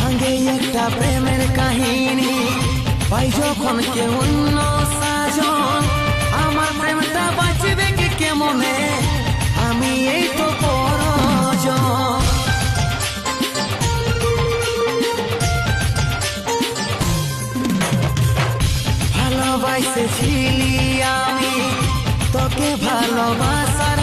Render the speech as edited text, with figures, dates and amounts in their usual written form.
ভাঙে একটা প্রেমের কাহিনী, পাই যখন কেউ অন্য সাজন। আমার প্রেমটা বাঁচবে কি কেমনে, আমি এই তো পরজন। ভালোবাসেছিলি আমি তোকে, ভালোবাসার